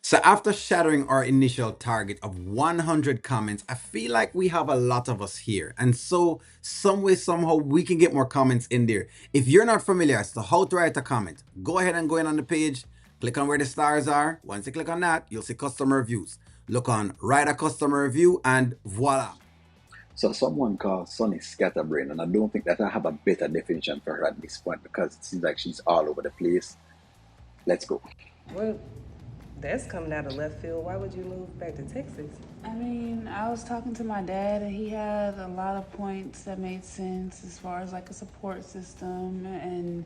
So after shattering our initial target of 100 comments, I feel like we have a lot of us here. And so some way, somehow we can get more comments in there. If you're not familiar as to how to write a comment, go ahead and go in on the page, click on where the stars are. Once you click on that, you'll see customer reviews. Look on write a customer review and voila. So someone called Sonny scatterbrain, and I don't think that I have a better definition for her at this point because it seems like she's all over the place. Let's go. Well, that's coming out of left field. Why would you move back to Texas? I mean, I was talking to my dad, and he had a lot of points that made sense as far as like a support system, and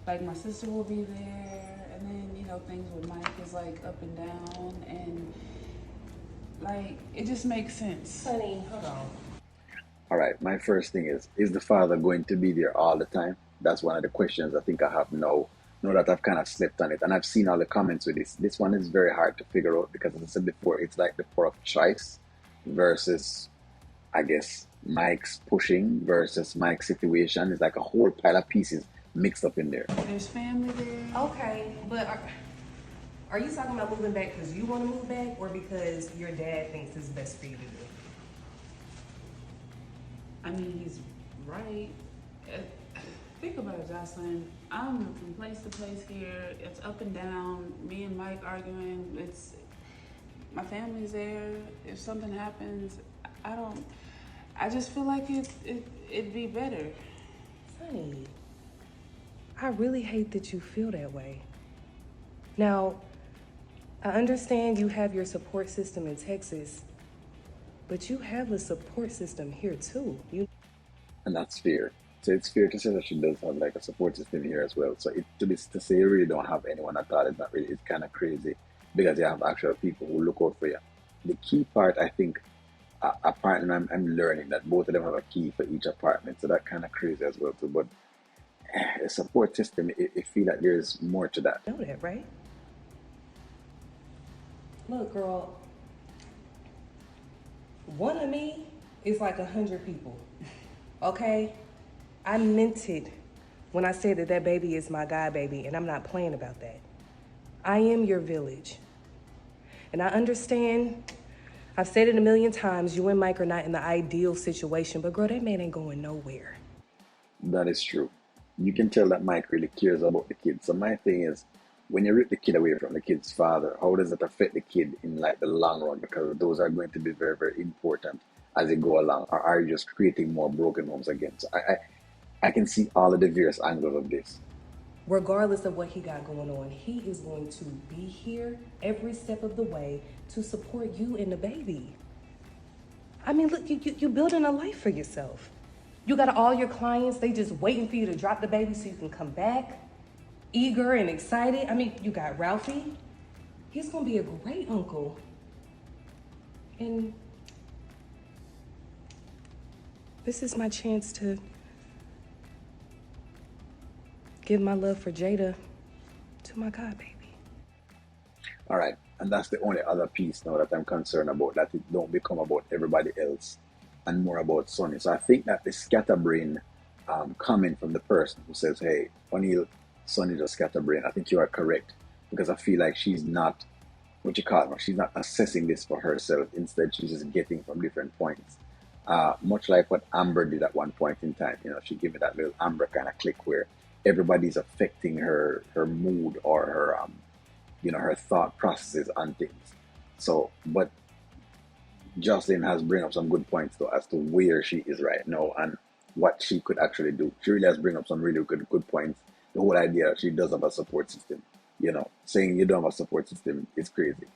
like my sister will be there, and then things with Mike is like up and down, and like it just makes sense. Honey, hold on. All right, my first thing is the father going to be there all the time? That's one of the questions I think I have now. Know that I've kind of slept on it, and I've seen all the comments with this. This one is very hard to figure out because, as I said before, it's like the poor of choice versus, I guess, Mike's pushing versus Mike's situation. It's like a whole pile of pieces mixed up in there. There's family there. Okay, but are you talking about moving back because you want to move back or because your dad thinks it's best for you to do? I mean, he's right. Think about it, Joslyn. I'm from place to place here. It's up and down. Me and Mike arguing. It's my family's there. If something happens, I don't. I just feel like it'd be better. Honey, I really hate that you feel that way. Now, I understand you have your support system in Texas, but you have a support system here too. And that's fair. So it's fair to say that she does have like a support system here as well. So to say you really don't have anyone at all is not really, it's kind of crazy because you have actual people who look out for you. The key part, I think, apartment, I'm learning that both of them have a key for each apartment. So that kind of crazy as well too. But a support system, I feel like there's more to that. You know that, right? Look, girl, one of me is like 100 people, okay? I meant it when I said that baby is my god baby, and I'm not playing about that. I am your village. And I understand, I've said it a million times, you and Mike are not in the ideal situation, but girl, that man ain't going nowhere. That is true. You can tell that Mike really cares about the kid. So my thing is, when you rip the kid away from the kid's father, how does it affect the kid in like the long run? Because those are going to be very, very important as you go along. Or are you just creating more broken homes again? So I can see all of the various angles of this. Regardless of what he got going on, he is going to be here every step of the way to support you and the baby. I mean, look, you're building a life for yourself. You got all your clients, they just waiting for you to drop the baby so you can come back, eager and excited. I mean, you got Ralphie. He's gonna be a great uncle. And this is my chance to give my love for Jada to my god baby. All right. And that's the only other piece now that I'm concerned about, that it don't become about everybody else and more about Sonny. So I think that the scatterbrain comment from the person who says, hey, O'Neill, Sonny's a scatterbrain, I think you are correct. Because I feel like she's not, what you call it, she's not assessing this for herself. Instead, she's just getting from different points. Much like what Amber did at one point in time. She gave me that little Amber kind of click where everybody's affecting her mood or her thought processes on things. So, but Jocelyn has bring up some good points though as to where she is right now and what she could actually do. She really has bring up some really good points. The whole idea that she does have a support system. Saying you don't have a support system is crazy.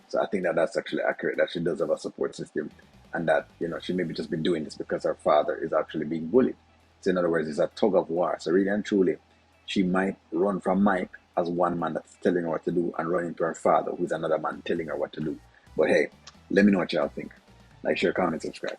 So I think that that's actually accurate, that she does have a support system, and that she maybe just been doing this because her father is actually being bullied. So in other words, it's a tug of war. So really and truly, she might run from Mike as one man that's telling her what to do and run into her father, who's another man telling her what to do. But hey, let me know what y'all think. Like, share, comment, subscribe.